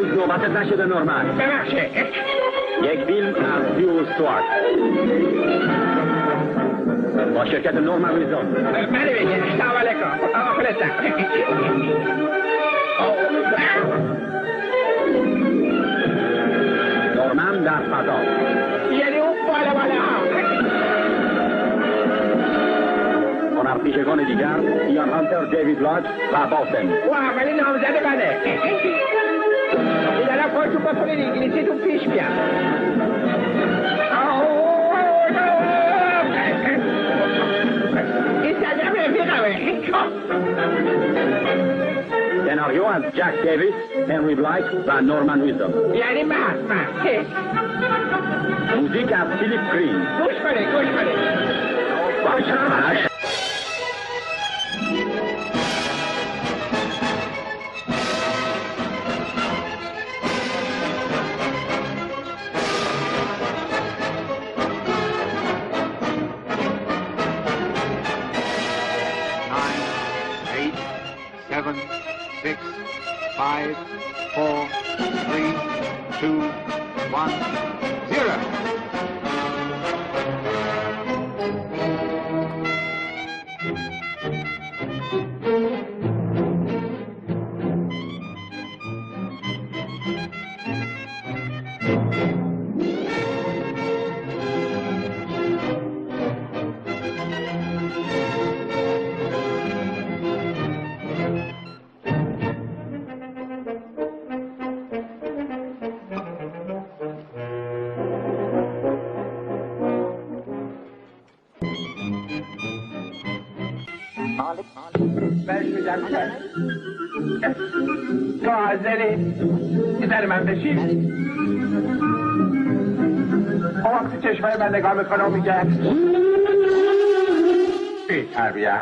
هنوز نوبتت نشده نورمن. ببخشید. یک فیلم از دیو استوارت با شرکت نورمن ویزدم. بله بگید. سلام علیکم. آخلصم. نورمن در فضا. یعنی اون بالا هنرپیشگان دیگر ایان هانتر، دیوید لاج و باسن. او اولی نامزد بله. ایدارم خودتون بکنید انگلیسیتون پیش بیام. این سجم رفیقمه. سناریو از جک دیویس، هنری بلایت و نورمن ویزدم. یعنی من. موزیک از فیلیپ گرین. گوش کنید. تو حاضری؟ در من بشید؟ اون وقتی چشمای من نگاه میکنه و میگه بی تربیه.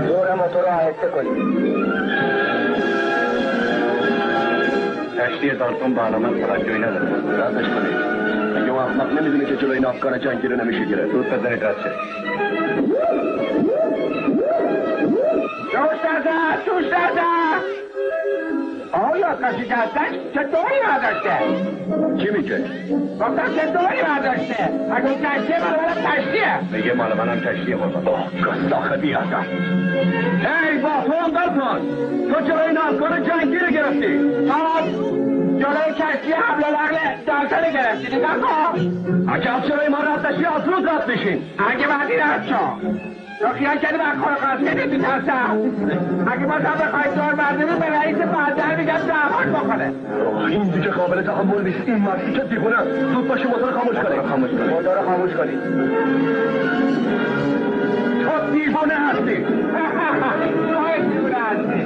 دور موتور آهسته کنید. کشتی دالتون به علامت توجهی نداره. رفتش کنید. اگه اون احمق نمیدونه که جلوی این افکار جنگی رو نمیشه گرفت. زود بزنید رد شه. توش دردم آیا شکستش چطوری برداشته؟ چی میگه؟ گفتم چطوری برداشته؟ اگه اون کشتیه مال منم کشتیه. میگه مال منم کشتیه بازم. گستاخ بیادم. ای با تو هم دلتون، تو چرا این افکار جنگی رو گرفتی؟ جلوی کشتی حمل و نقل درسن گرفتی نگاه کن. اگه چرا ما رد نشی از روز رد بشین. اگه بعدی رد شو تو خیال کردی من خور قاسمی تو ترسم. اگه بازم بخواهی دور برداری به رئیس بندر میگم دعوت بکنه. این دیگه قابل تحمل نیست. این مردی که دیگونه. زود باشه موتور خاموش کنید. تو دیوانه هستی. تو دیوانه هستی.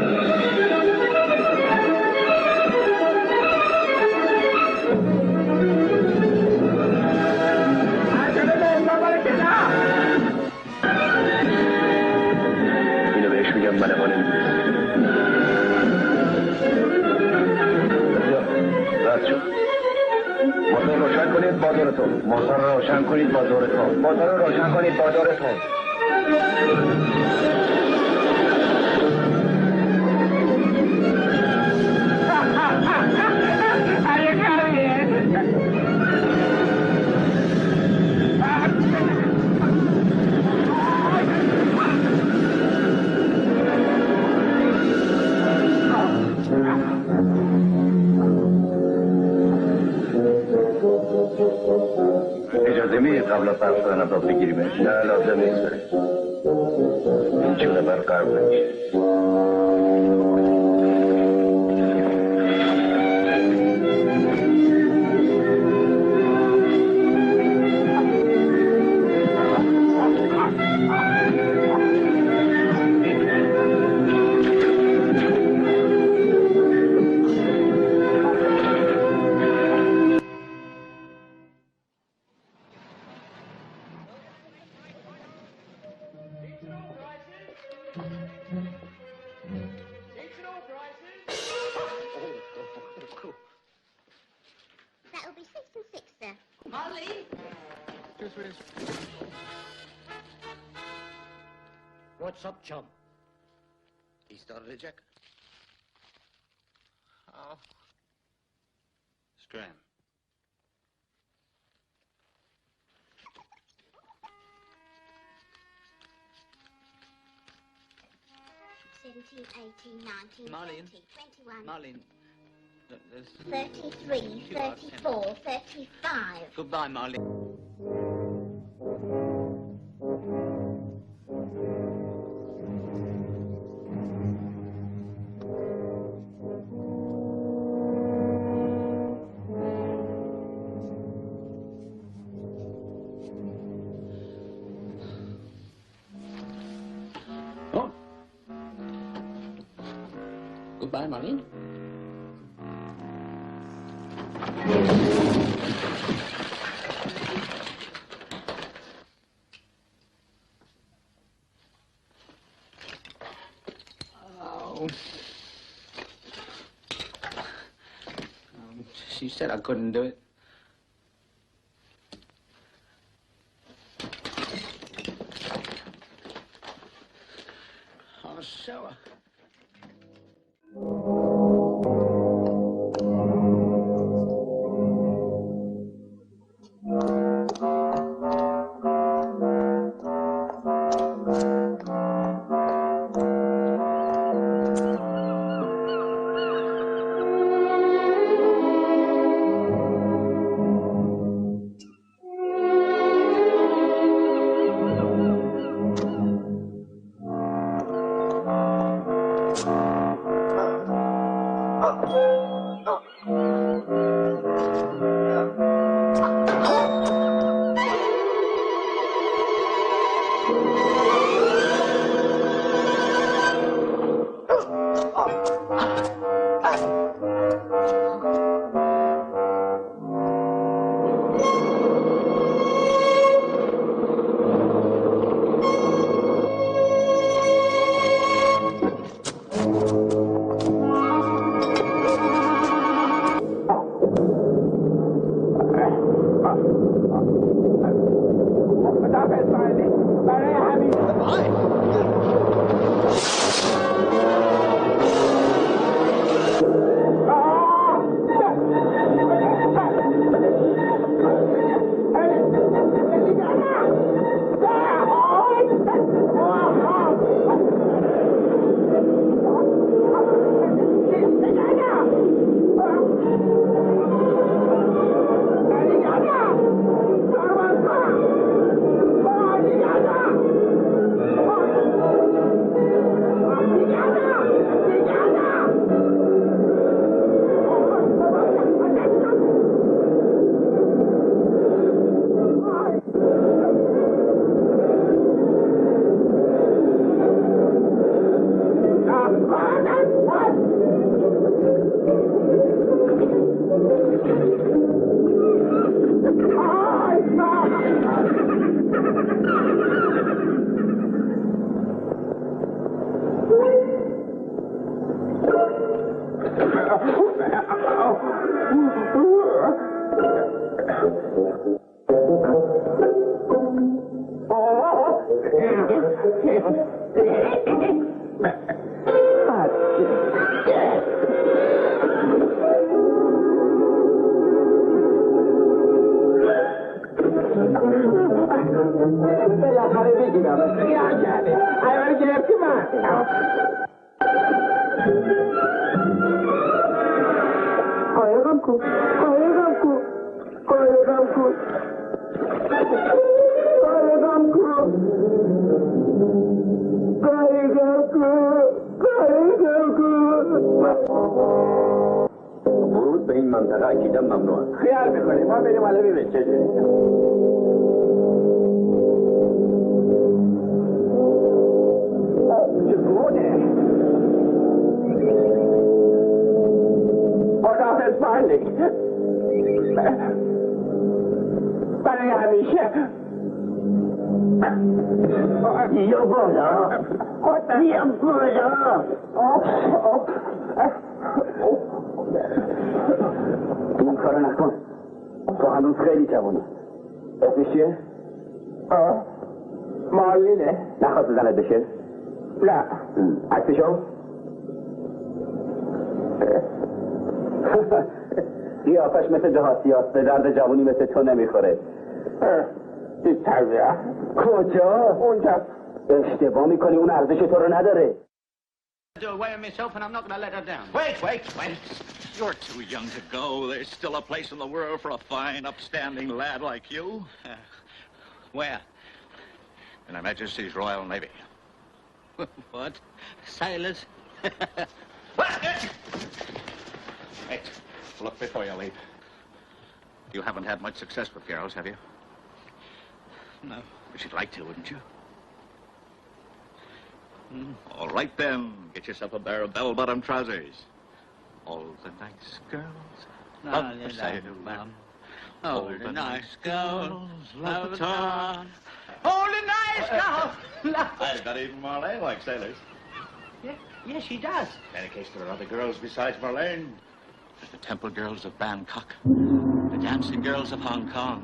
موتور رو روشن کنید با دورتون. اجازه میدید قبل از پرس دادن ابراز بگیریمش؟ نه لازم نیست برید. این چونه برقرب نمیشه. be 6 and 6, sir. Molly? Yes, miss. What's up, chum? He started a jacket. Oh. Scram. 17, 18, 19, Marlene. 20, 21, Marlene. 33, 34, 35. Goodbye, Marlene. Goodbye, Marlene. She said I couldn't do it. I'll show her. ورود به این منطقه اکیدا ممنوع. خیال میکنیم ما بریم حالا ببینیم چجوری. چگونه؟ خداحافظ مالک. برای همیشه. بیا بالا. بیا بالا. این کارو نکن. تو هنوز خیلی جوانی. اسمش چیه؟ مالینه. نخواست زنت بشه؟ نه. عکسشو؟ قیافش مثل دهاتی هست. به درد جوانی مثل تو نمیخوره. این تربیه کجا؟ اونجا. اشتباه میکنی، اون ارزش تو رو نداره. Do away with myself and I'm not going to let her down. Wait. You're too young to go. There's still a place in the world for a fine, upstanding lad like you. Where? In Her Majesty's Royal Navy. What? Sailors? Wait. Look before you leave. You haven't had much success with girls, have you? No. But you'd like to, wouldn't you? All right then, get yourself a pair of bell-bottom trousers. All the nice girls love the sailor. All the nice girls love the tar. All the nice girls love I bet even Marlene likes sailors. Yes, she does. In any case, there are other girls besides Marlene. There's the temple girls of Bangkok, the dancing girls of Hong Kong,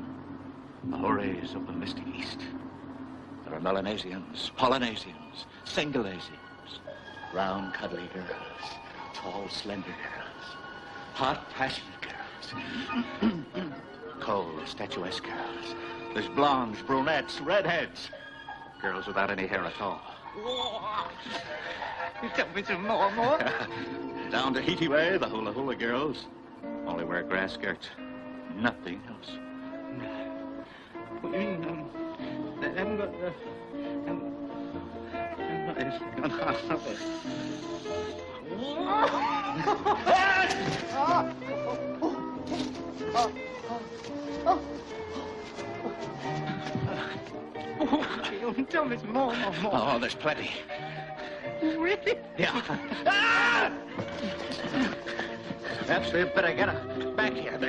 the houris of the Mystic East. There are Melanesians, Polynesians, Singalesians, round, cuddly girls, tall, slender girls, hot, passionate girls, cold, statuesque girls. There's blondes, brunettes, redheads, girls without any hair at all. You tell me some more. Down to Tahiti Way, the hula girls only wear grass skirts, nothing else. What do you mean? They haven't got the... Tell me some more. Oh, there's plenty. Really? Yeah. Perhaps we better get her back here.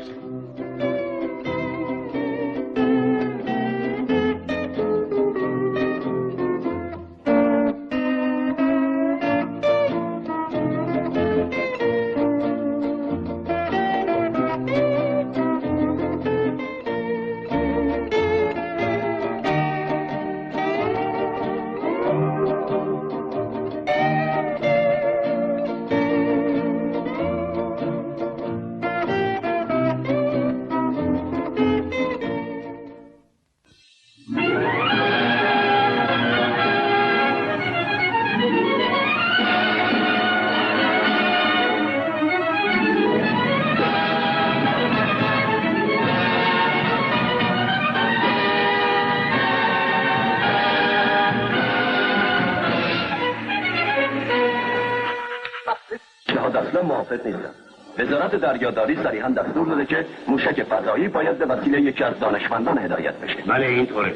موافق نیستم. وزارت دریاداری صریحا دستور داده که موشک فضایی باید به وسیله یکی از دانشمندان هدایت بشه. بله اینطوره.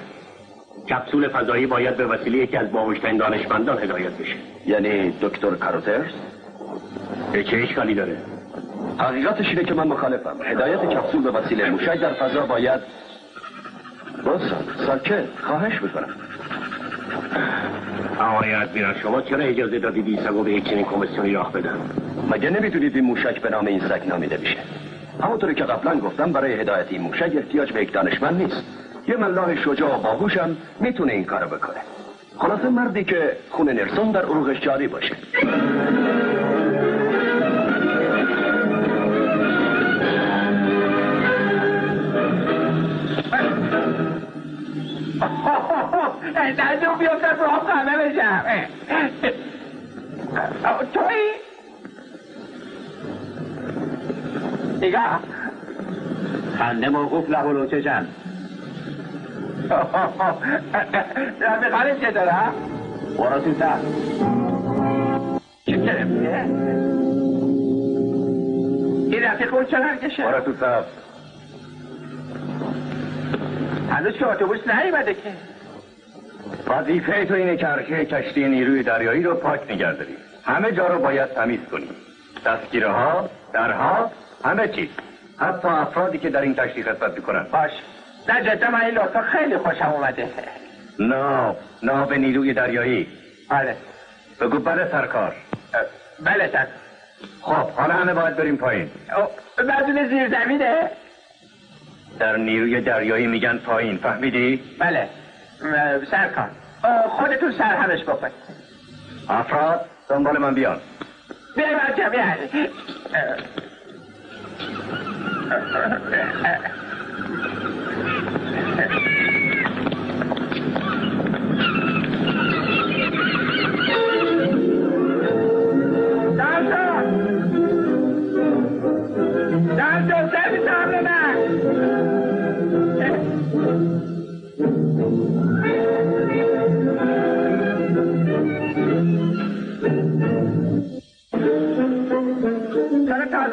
کپسول فضایی باید به وسیله یکی از باهوشترین دانشمندان هدایت بشه. یعنی دکتر کاروترز؟ چه اشکالی داره؟ حقیقتش اینه که من مخالفم. هدایت کپسول به وسیله موشک در فضا باید ساکت. خواهش میکنم. آقای ادمیرال شما چرا اجازه دادید این سگو به یک چنین کمیسیونی راه بدن؟ مگه نمیدونید این موشک به نام این سگ نامیده میشه؟ همونطوری که قبلا گفتم برای هدایت این موشک احتیاج به یک دانشمند نیست. یه ملاح شجاع و باهوشم میتونه این کارو بکنه. خلاصه مردی که خون نلسون در عروقش جاری باشه. نجوم بیفتد رو هم خمه بشم. توی نگاه خنده موقوف له و لوچه جن. رفیقانش چطوره ها؟ برو تو سر. چه کرمیه؟ این رفیق اون چه نرگشه؟ برو تو سر. هنوز که اتوبوس نیومده که. وظیفه تو اینه که عرصه کشتی نیروی دریایی رو پاک نگه داری. همه جا رو باید تمیز کنی. دستگیره ها، درها، همه چیز. حتی افرادی که در این کشتی خدمت میکنن. باش. نه جدا من این لطفا خیلی خوشم اومده. ناو نیروی دریایی. آره. بگو بله سرکار. بله سر. خب حالا همه باید بریم پایین. بدون زیر زمینه؟ در نیروی دریایی میگن پایین، فهمیدی؟ بله سرکار خودتون سرهمش بکن. افراد دنبال من بیان. بیای بچه بیای.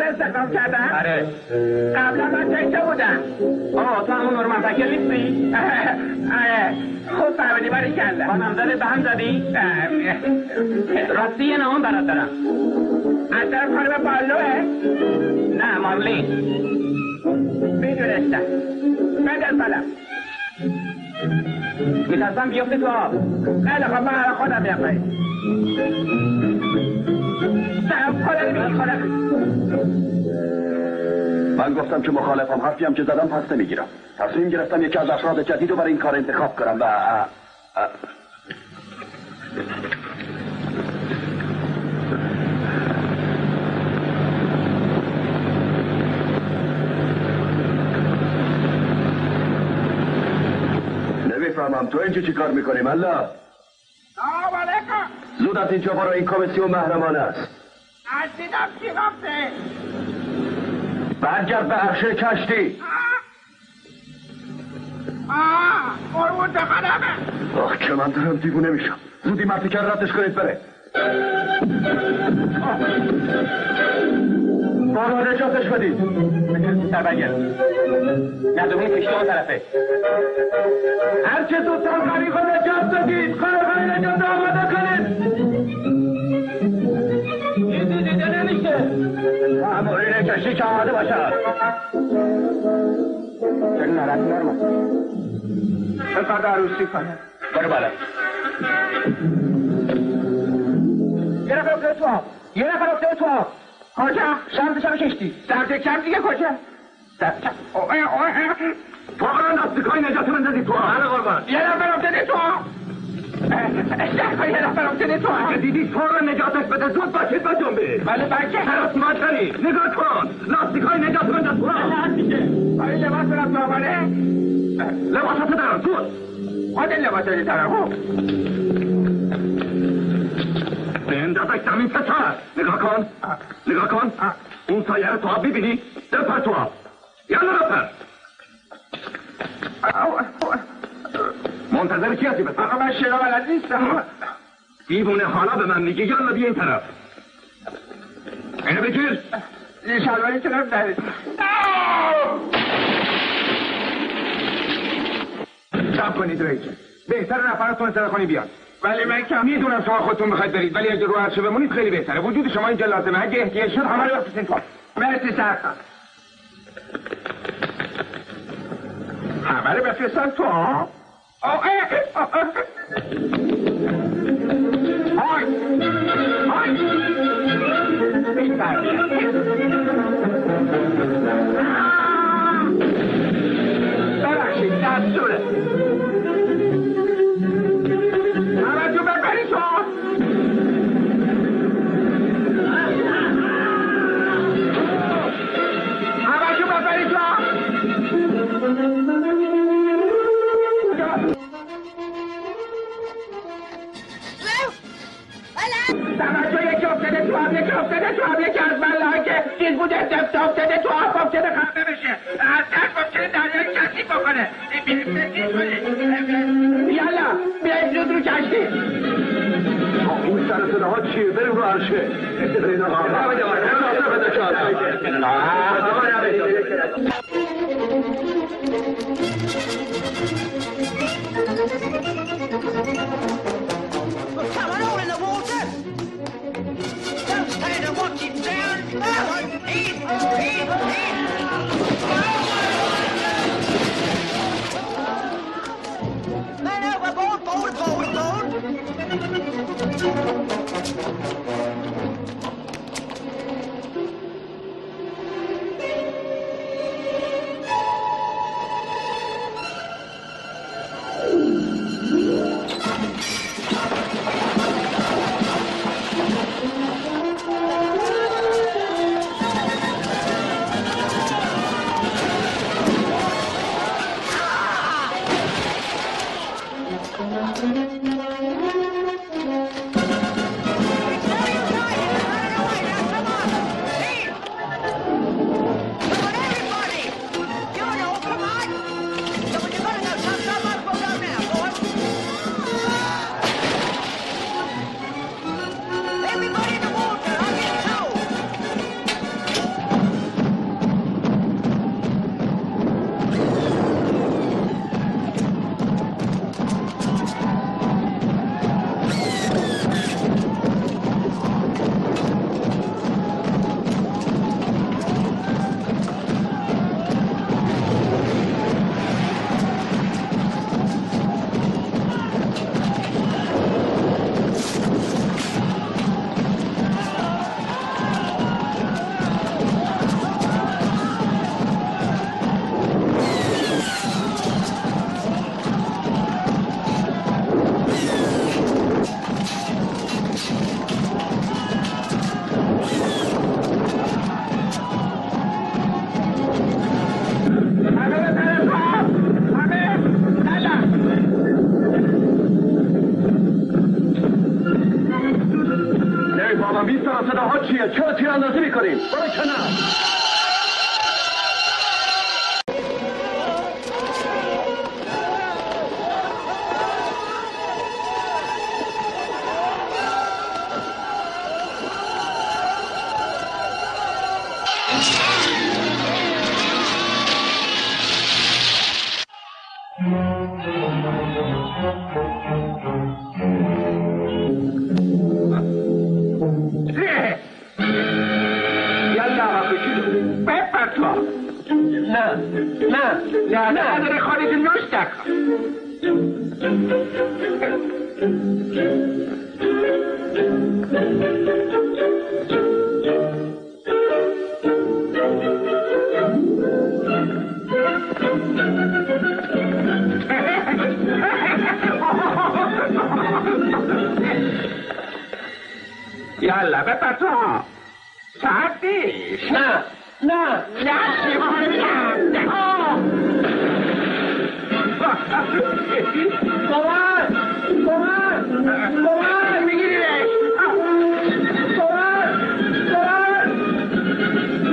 استخدام کردن؟ آره. قبلا من چه بودم؟ تو همون نورمن فکر نیستی؟ آره. خوب فهمیدی باری کردم. با نامزدت به هم زدی؟ راستی یه نام برات دارم. از طرف خانم بالوه؟ نه مارلین. میدونستم. بده سلام. میترسم بیفته تو آب. خیلی خب من خودم میام پایین. من گفتم که مخالفم، حرفی هم که زدم پس نمیگیرم. تصمیم گرفتم یکی از افراد جدید رو برای این کار انتخاب کنم و نمیفهمم تو اینجا چی کار میکنی ملا؟ سلام علیکم. زود از اینجا برو، این کمیسیون محرمانه است. از دیدم چی گفته؟ برگرد به عرصه کشتی. قربون دخلمه. آخ که من دارم دیوونه میشم. زودی مرتکر ردش کنید بره. بارا نجاتش بدید. در برگرد. ندومه کشتی اون طرفه. هرچه زودتر غریق نجات بدید. غرقه نجات آماده کنید. چیزی دیده نمیشه. مامورین کشتی که آماده باشد. چرا نرد نورمن؟ بخواد عروسی کنه. برو بالا. یه نفر افتاده تو آب. یه نفر افتاده تو آب. کجا؟ سمت چپ کشتی. سمت چپ دیگه کجا؟ سمت چپ. واقعا لاستیکای نجات من زدید تو آب. بله قربان. یه نفر افتاده تو آب. یه نفر افتاده تو آب. دیدید فوق نجاتش بده. زود باشید با جنبه. بله بچه حراس مادری نگاه کن. لاستیکای نجات من زد تو آب. آره لباس برم دامنه. لباساتو دارم زود. خود لباس رو دارم. به اندازه زمین پسر. نگاه کن. نگاه کن. اون سایه رو تو آب ببینی؟ بپر تو آب. یالا بپر. منتظر کی هستی بپر؟ آقا من شنا بلد نیستم. دیوونه حالا به من میگی یالا بیا این طرف. اینو بگیر. شلواری طرف دارید. شب کنید ریچل. بهتر نفرتون تلفنی بیاد. ولی من که میدونم شما خودتون میخواید برید، ولی اگه رو عرصه بمونید خیلی بهتره. وجود شما اینجا لازمه. اگه احتیاج شد همه رو بفرستین تو. مرسی سرکار. همه رو بفرستن تو ها؟ این برمیه. ببخشید دستوره. همه جو ببرید تو. همه جو ببرید تو. توجه یکی افتاده تو آب، یکی افتاده تو آب، یکی از بله که چیز بوده افتاده تو آب، ممکنه خنده بشه، از دست ممکنه دریایی کسی بکنه. یالا بیایید زود رو کشتی. این سر صداها چیه؟ بریم رو عرشه. Come on over in the water. Don't stand and watch it down. Man overboard, board, board, board. برو کنار. نداره خانه نوش دکن. یالا بپر تو ساعت نیست. نه میگیریش.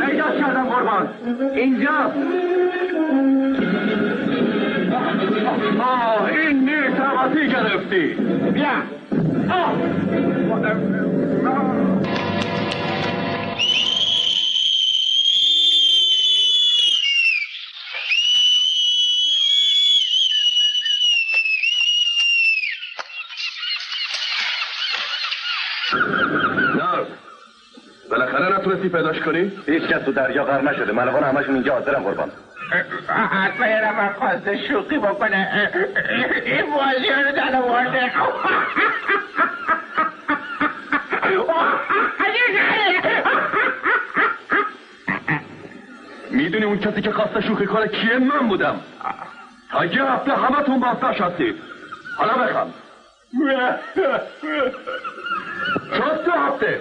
پیداش کردم قربان. اینجا. این نیست حواسی گرفتی. بیا. بالاخره نتونستی پیداش کنی؟ هیچ کس تو دریا غرق نشده. ملوان همشون اینجا حاضرن قربان. حتما یه نفر خواسته شوخی بکنه. این بازی رو در آورده. میدونی اون کسی که خواسته شوخی کنه کیه؟ من بودم. تا یه هفته همه تون باستش هستید. حالا بخوام. شد 2 هفته.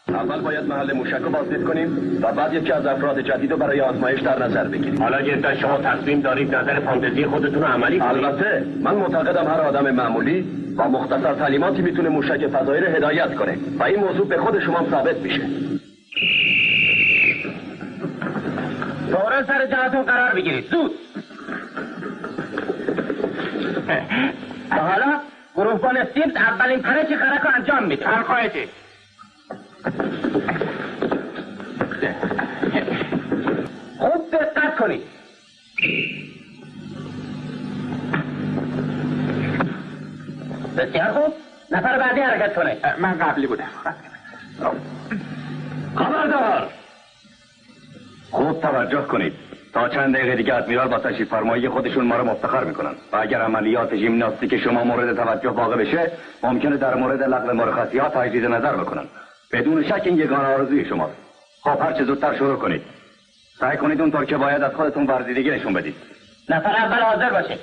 اول باید محل موشک رو بازدید کنیم و بعد یکی از افراد جدید رو برای آزمایش در نظر بگیریم. حالا یه شما تصمیم دارید نظر فانتزی خودتون رو عملی کنید؟ البته من معتقدم هر آدم معمولی با مختصر تعلیماتی میتونه موشک فضایی رو هدایت کنه و این موضوع به خود شما ثابت میشه. فوراً سر جهتون قرار بگیرید. زود. و حالا گروهبان سیمز اولین پرچ خرک رو انجام میده. القاعده. خوب دقت کنید. بسیار خوب. نفر بعدی حرکت کنه. من قبلی بودم. خبردار. خوب توجه کنید. تا چند دقیقه دیگه ادمیرال با تشریف فرمایی خودشون ما رو مفتخر میکنن و اگر عملیات ژیمناستیک شما مورد توجه واقع بشه ممکنه در مورد لغو مرخصی‌ها تجدید نظر بکنن. بدون شک این یگانه آرزوی شماست. خب هر چه زودتر شروع کنید. سعی کنید اونطور که باید از خودتون ورزیدگی نشون بدید. نفر اول حاضر باشه.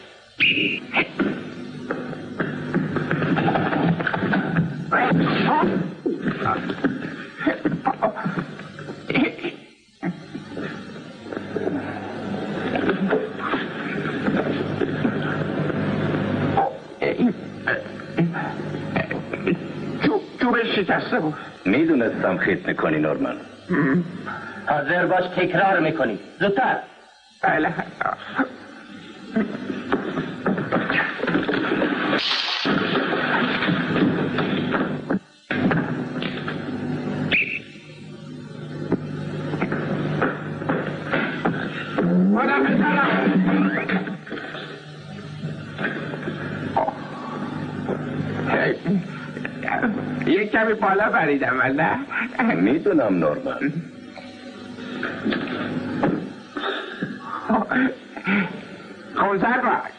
جوبش شکسته بود. میدونستم خیط میکنی نورمن. حاضر باش تکرار میکنی. زودتر. بله. یک کمی بالا بریدم ولی میدونم نورمن. خوزر باش.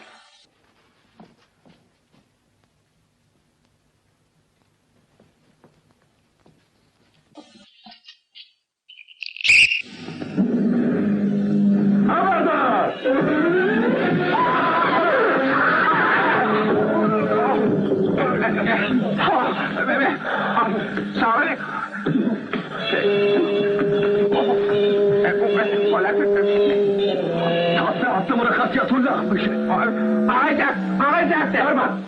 آقای دفتر نورمن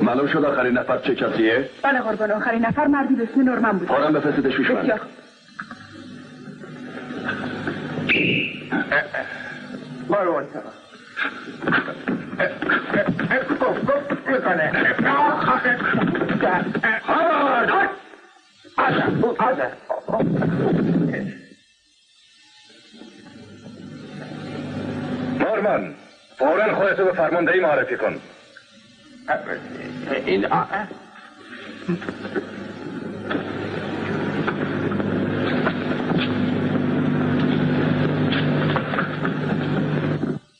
معلوم شد آخرین نفر چه کسیه؟ بله قربان، آخرین نفر مردی به اسم نورمن بود. فوراً بفرستش پیش من. قربان گفت میکنه نورمن فوراً خودتو به فرماندهی معرفی کن. این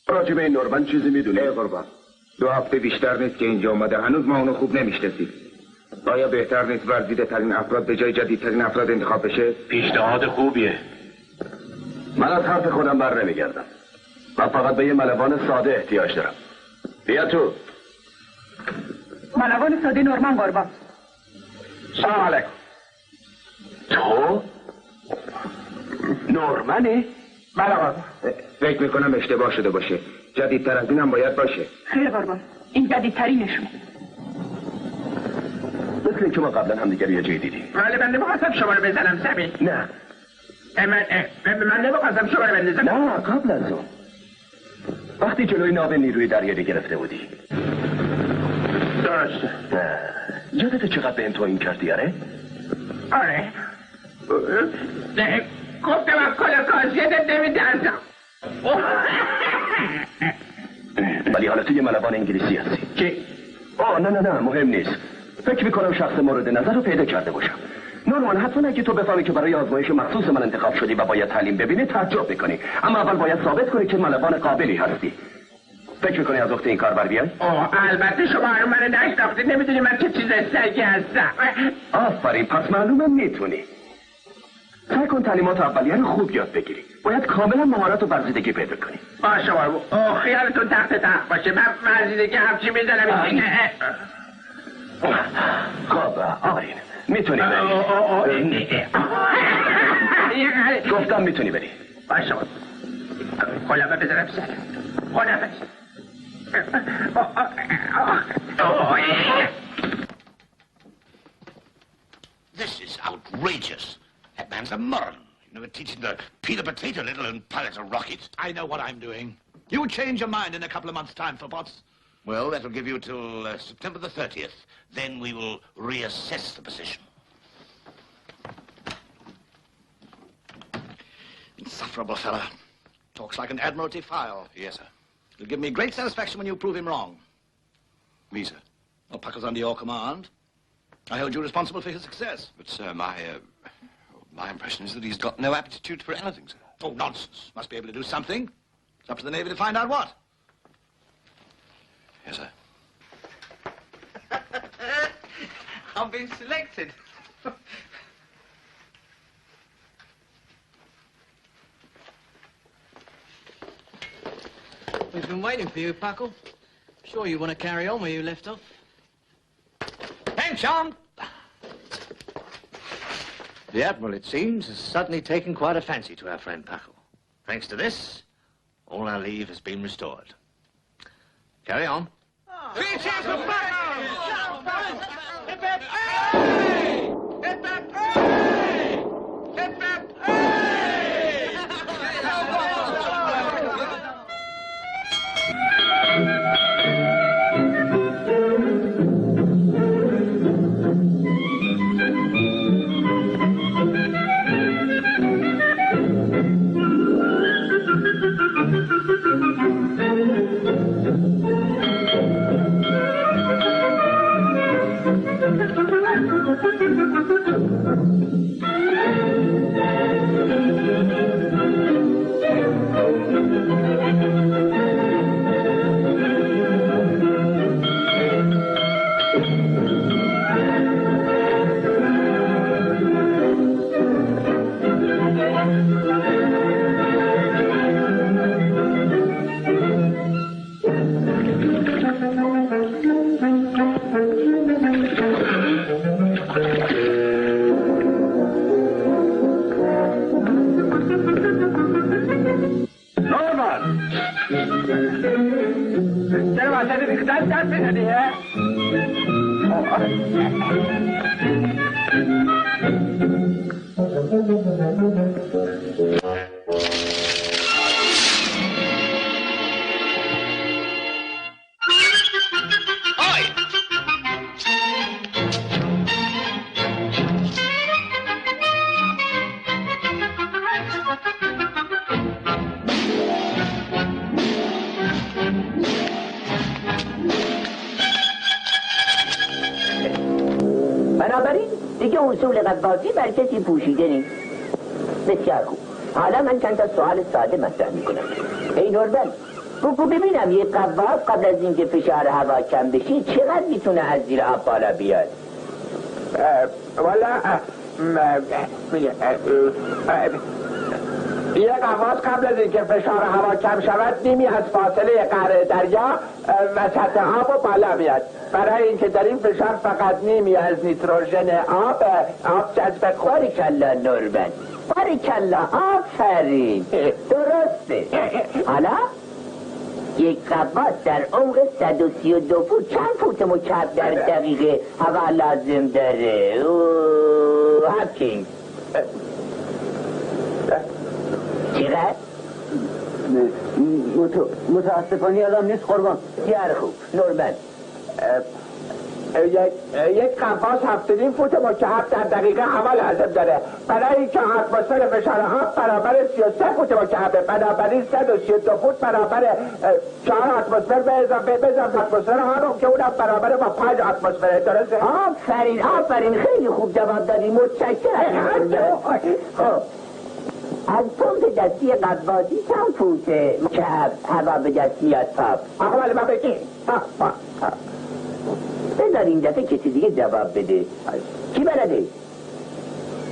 راجع به این نورمن چیزی میدونی؟ قربان 2 هفته بیشتر نیست که اینجا اومده، هنوز ما اونو خوب نمیشناسیم. آیا بهتر نیست ورزیده ترین افراد به جای جدیدترین افراد انتخاب بشه؟ پیشنهاد خوبیه. من از حرف خودم بر نمیگردم. من فقط به یه ملوان ساده احتیاج دارم. بیا تو. ملوان ساده نورمن قربان. سلام علیکم. تو؟ نورمنی؟ بله قربان. فکر میکنم اشتباه شده باشه. جدیدتر از اینم باید باشه. خیر قربان، این جدیدترینشون. مثل اینکه ما قبلا هم دیگر یه جایی دیدیم. ولی من نمیخواستم شما رو بزنم زمین. نه. من نمیخواستم شما رو بندازم. نه قبل از اون. وقتی جلوی ناو نیروی دریایی گرفته بودی. درسته. یادت چقدر به این توهین کردی آره؟ آره. گفتم از کل کاسیتت نمیترسم. ولی حالا تو یه ملوان انگلیسی هستی. چی؟ نه مهم نیست. فکر میکنم شخص مورد نظر رو پیدا کرده باشم. نورمن حتما اگه تو بفهمی که برای آزمایش مخصوص من انتخاب شدی و باید تعلیم ببینی تعجب میکنی، اما اول باید ثابت کنی که ملوان قابلی هستی. فکر میکنی از وقت این کار بر بیای؟ البته شما رو من نشناختی، نمیدونی من چه چیز سگی هستم. آفرین، پس معلومه میتونی. سعی کن تعلیمات اولیه رو خوب یاد بگیری. باید کاملا مهارت و ورزیدگی پیدا کنی. باشه بابا، خیالتون تخت باشه. من ورزیدگی همچی میزنم این دیگه. خب آفرین، میتونی بری. گفتم میتونی بری. باشه بابا، خلابه بذارم سر. خلابه. This is outrageous. That man's a moron. You know, teaching to peel a potato little and pilot a rocket. I know what I'm doing. You change your mind in a couple of months' time, for pots. Well, that'll give you till September the 30th. Then we will reassess the position. Insufferable fella. Talks like an Admiralty file. Yes, sir. It'll give me great satisfaction when you prove him wrong. Me, sir? Well, Puckle's under your command. I hold you responsible for his success. But, sir, my impression is that he's got no aptitude for anything, sir. Oh, nonsense. Must be able to do something. It's up to the Navy to find out what. Yes, sir. I'm being selected. We've been waiting for you, Puckle. Sure you want to carry on where you left off? Attention! The Admiral, it seems, has suddenly taken quite a fancy to our friend Puckle. Thanks to this, all our leave has been restored. Carry on. Three cheers for Puckle! چرا واسه ریختن دست بزنی بنابراین دیگه اصول قباسی بر کسی پوشیده نیست. بسیار خوب. حالا من چند تا سوال ساده مطرح میکنم. ای نورمن، بگو ببینم یک قباس قبل از اینکه فشار هوا کم بشه چقدر میتونه از زیر آب بالا بیاد؟ والا یه قواس قبل از اینکه فشار هوا کم شود نیمی از فاصله قعر دریا و سطح آب و بالا میاد. برای اینکه در این فشار فقط نیمی از نیتروژن آب جذب باریکلا نورمن، باریکلا، آفرین، درسته. حالا یک قواس در عمق 132 فوت چند فوت مکعب در دقیقه هوا لازم داره؟ هاکینگ چقدر؟ متاسفانه یادم نیست قربان. بسیار خوب. نورمن، یک قواس 70 فوت مکعب در دقیقه هوا لازم داره. برای اینکه اتمسفر فشار آب برابر 33 فوت مکعبه، بنابراین 132 فوت برابر 4 اتمسفر به اضافه اتمسفر هارم که اونم برابر با 5 اتمسفر. درسته؟ آفرین آفرین، خیلی خوب جواب دادی، متشکرم. خب از پمپ دستی قواسی چند فوت مکعب هوا به دست میاد پاپ؟ آقا ولی من بگی بذار این دفعه کسی دیگه جواب بده. کی بلده؟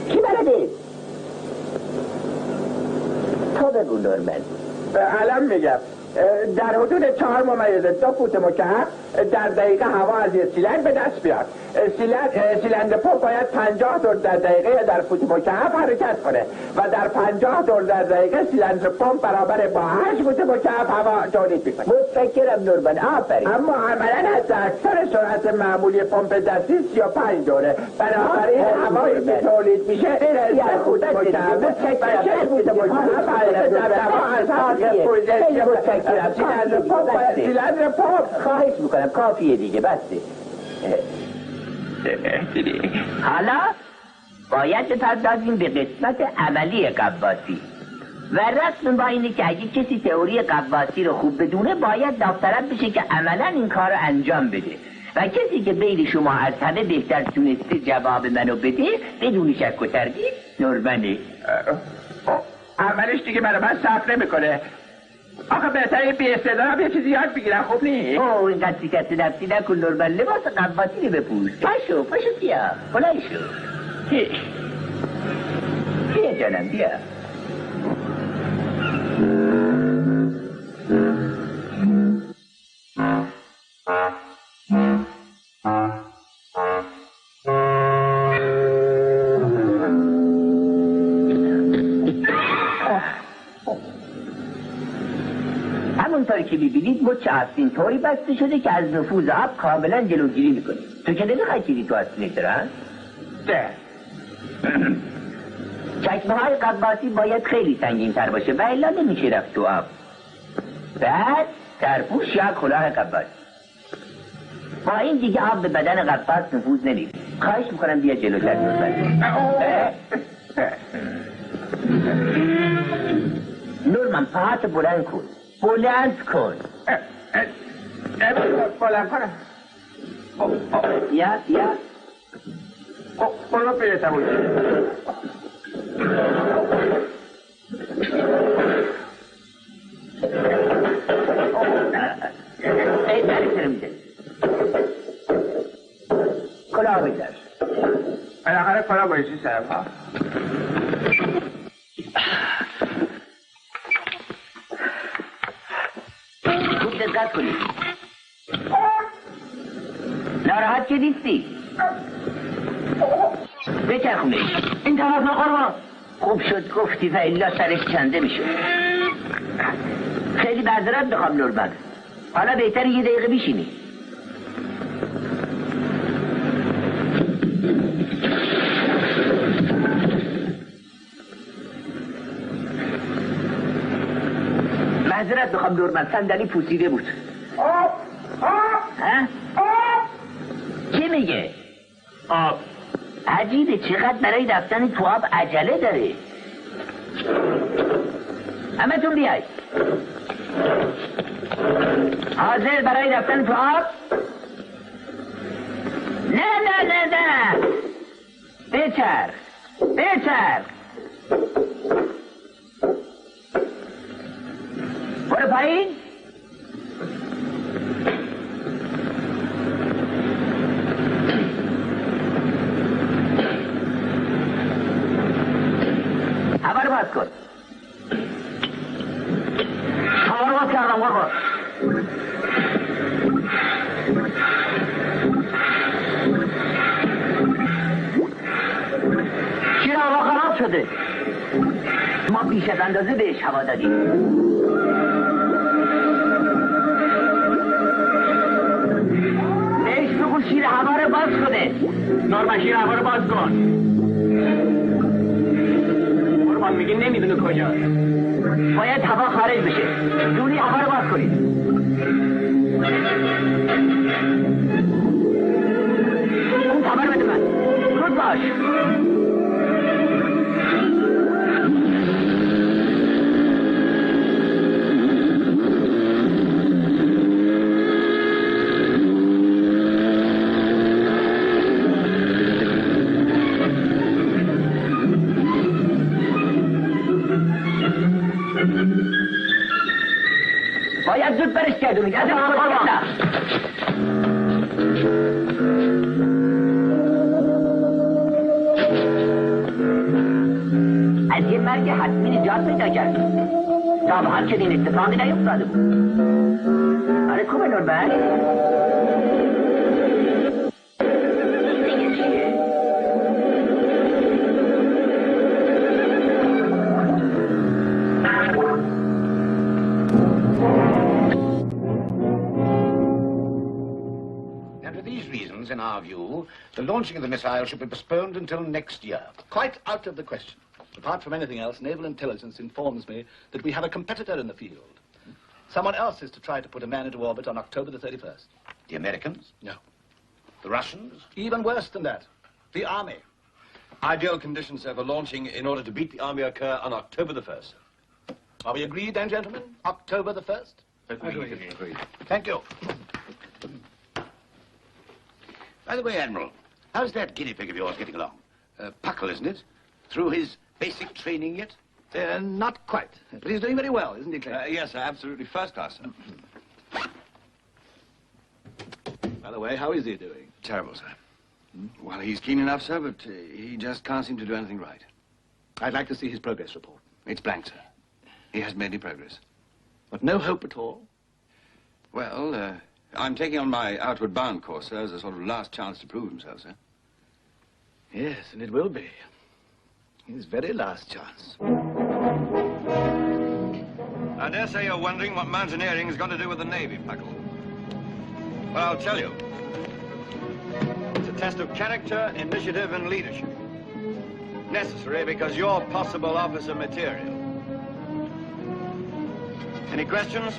کی بلده؟ تو بگو نورمن. الان میگم در حدود 4.2 فوت مکعب در دقیقه هوا از یه سیلندر به دست بیاد. سیلندر پمپ باید 50 دور در دقیقه در فوت مکعب حرکت کنه و در 50 دور در دقیقه سیلندر پمپ برابر با 8 فوت مکعب هوا تولید میکنه. متشکرم نورمن، آفرین. اما عملا حد اکثر سرعت معمولی پمپ دستی 35 دوره. بنابراین هوایی که تولید میشه این از 3 فوت مکعب و 6 فوت مکعب در هوا از حد سیلندر پمپ خواهش میکنم کافیه دیگه، بسته. حالا باید بپردازیم به قسمت عملی قواسی و رسم با اینه که اگه کسی تئوری قواسی رو خوب بدونه باید داوطلب بشه که عملا این کار رو انجام بده و کسی که بین شما از همه بهتر تونسته جواب منو بده بدون شک و تردید نورمنه. عملش دیگه برای من صرف نمیکنه. آخه بهتره بی استعدادم یه چیزی یاد بگیرم، خوب نیست؟ اینقدر سیکت نفسی نکن نورمن، لباس قواسی رو بپوش. پاشو بیا، بلند شو. بیا جانم بیا. همونطور که ببینید مچ آستین طوری بسته شده که از نفوذ آب کاملا جلوگیری میکنه. تو که نمیخوای چیزی تو آستینت دارن؟ ده چکمه های قواسی باید خیلی سنگین تر باشه و الا نمیشه رفت تو آب. بعد سرپوش یا کلاه قواسی. با این دیگه آب به بدن قواس نفوذ نمیده. خواهش میکنم بیا جلوتر نورمن پاهات بلند کن. بلند کن. بلند کنم. یا برو پیرتا بود. ای داری سر میده. کلاه بگذار. بالاخره کلاه بایشی سرم ها. خوب دقت کنید. ناراحت که نیستی؟ بچرخونش. این طرف نقربان. خوب شد گفتی و الا سرش کنده میشه. خیلی معذرت میخوام نورمن. حالا بهتره یه دقیقه بشینی. معذرت میخوام نورمن، صندلی پوسیده بود. ها؟ چی میگه؟ آب. عجیبه چقدر برای رفتن تو آب عجله داره. همه تون بیاید. حاضر برای رفتن تو آب؟ نه نه نه نه، بچرخ بچرخ. برو پایین. هوا رو باز کن. هوا رو باز کردم آقا. چرا هوا خراب شده؟ ما بیش از اندازه بهش هوا دادیم. بهش بگو شیر هوا رو باز کنه. نورمن شیر هوا رو باز کن. قربان میگی نمیدونه کجاست. باید هوا خارج بشه. جونی هوا رو باز کنید. اون خبر بده من. زود باش. باید زود برش کردونی. از این از یه مرگ حتمی نجات پیدا کرد. تا به حال چنین اتفاقی نیفتاده بود. آره خوبه نورمن. In our view, the launching of the missile should be postponed until next year. Quite out of the question. Apart from anything else, naval intelligence informs me that we have a competitor in the field. Someone else is to try to put a man into orbit on October the 31st. The Americans? No. The Russians? Even worse than that. The Army. Ideal conditions, sir, for launching in order to beat the Army occur on October the 1st. Are we agreed then, gentlemen? October the 1st? Agreed. Thank you. By the way, Admiral, how's that guinea pig of yours getting along? Puckle, isn't it? Through his basic training yet? Not quite. But he's doing very well, isn't he, Clay? Yes, sir, absolutely first class, sir. By the way, how is he doing? Terrible, sir. Well, he's keen enough, sir, but he just can't seem to do anything right. I'd like to see his progress report. It's blank, sir. He hasn't made any progress. But no hope at all? Well, I'm taking on my outward bound course, sir, as a sort of last chance to prove himself, sir. Yes, and it will be. His very last chance. I dare say you're wondering what mountaineering has got to do with the Navy, Puckle. Well, I'll tell you. It's a test of character, initiative, and leadership. Necessary because you're possible officer material. Any questions?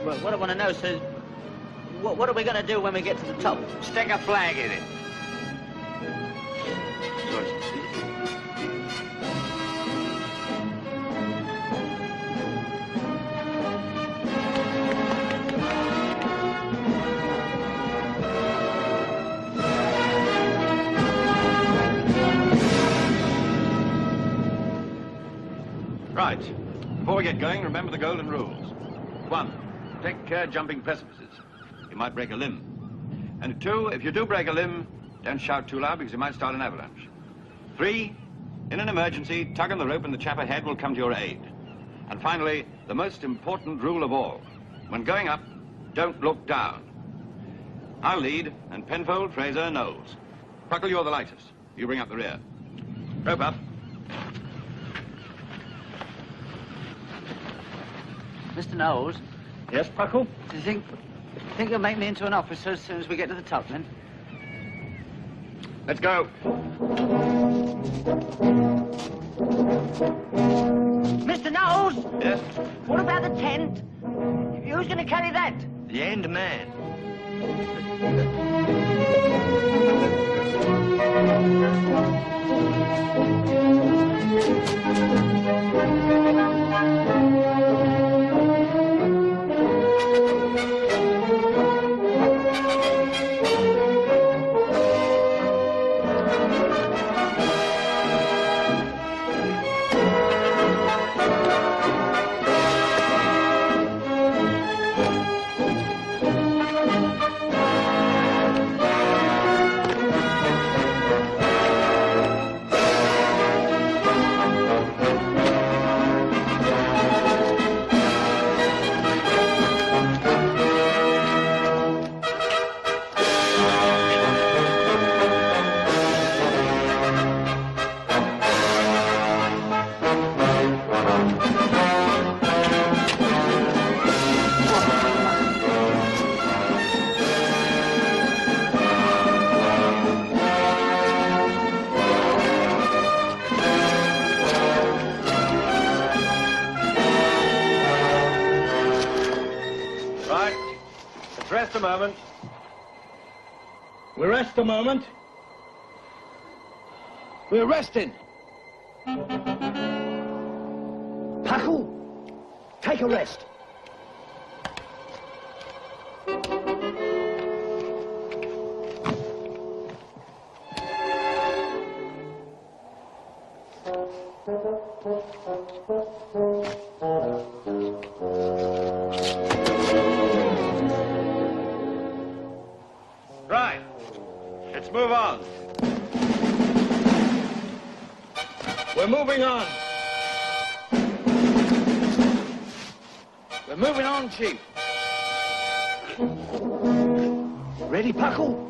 Well, what I want to know, sir, what are we going to do when we get to the top? Stick a flag in it. Right. Before we get going, remember the golden rules. 1, take care jumping precipices. You might break a limb. And 2, if you do break a limb, don't shout too loud because you might start an avalanche. 3, in an emergency, tug on the rope and the chap ahead will come to your aid. And finally, the most important rule of all. When going up, don't look down. I'll lead, and Penfold, Fraser, Knowles. Puckle, you're the lightest. You bring up the rear. Rope up. Mr. Knowles. Yes, Paco? Do you think you'll make me into an officer as soon as we get to the top, then? Let's go. Mr. Knowles! Yes? What about the tent? Who's going to carry that? The end man. Rest a moment. We rest a moment. We're resting. Paco, take a rest. Right. Let's move on. We're moving on. We're moving on, Chief. Ready, Paco?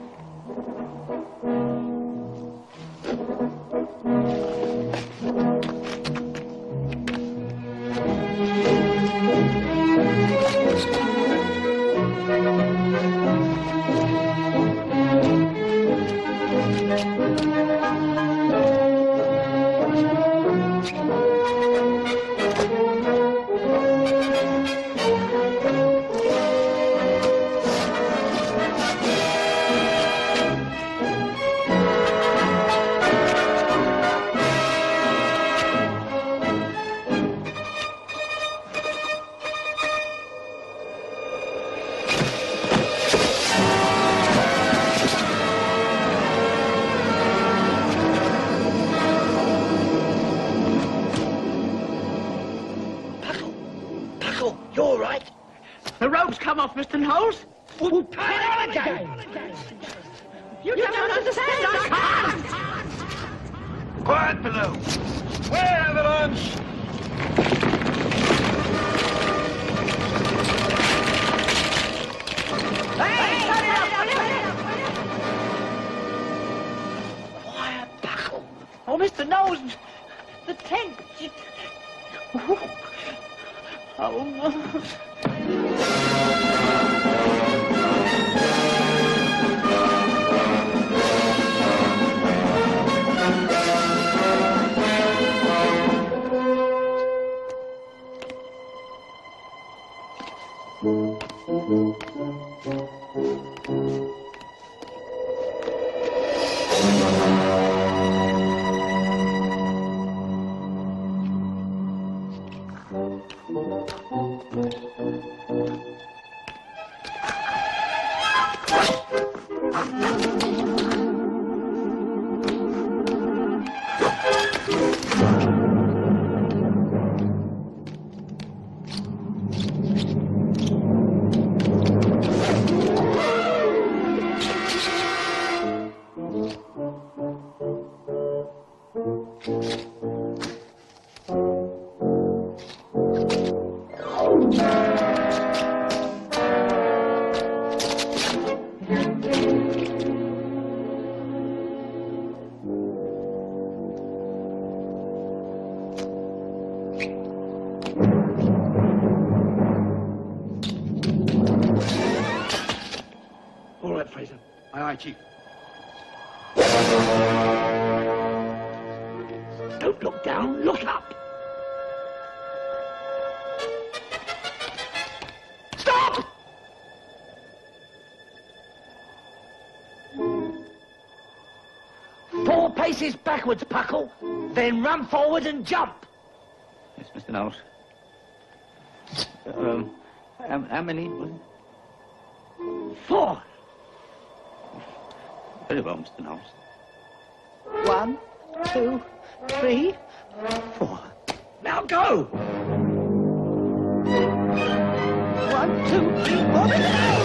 Mr. Knowles? Well, put it on again! You don't understand, I can't! Quiet below! Where are the lunch? Hey! Quiet, Paco! Oh, Mr. Knowles, the tent! Oh, no. Aye, aye, Chief. Don't look down, look up. Stop! Four paces backwards, Puckle. Then run forward and jump. Yes, Mr. Knowles. How many? 4. Very well, Mr. Knowles. 1, 2, 3, 4. Now go! 1, 2, 3, 4, now!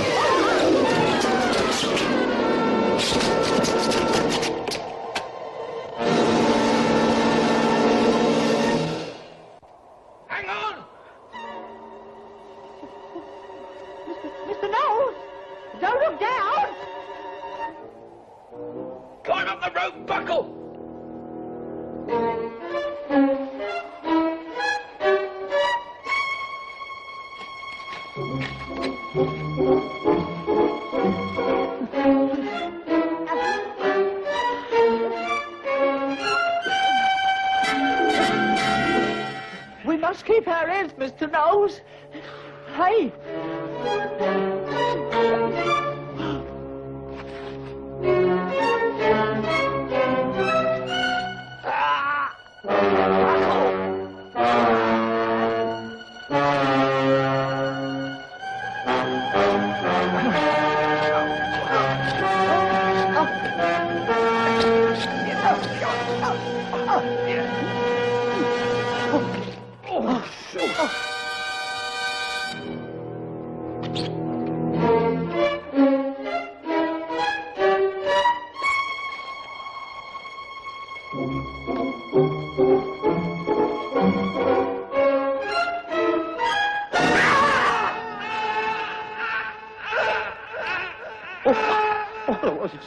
Hang on! Mr. Knowles! Don't look down! Climb up the rope, Buckle! We must keep our heads, Mr. Knowles. Hey!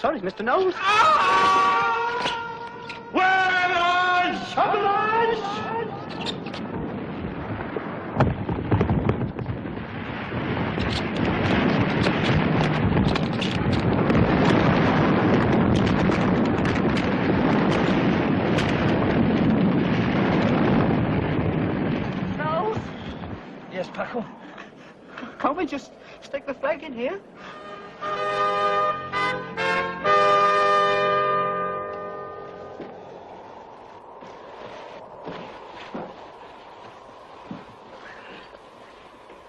Sorry, Mr. Knowles. Yes, Paco. Can't we just stick the flag in here?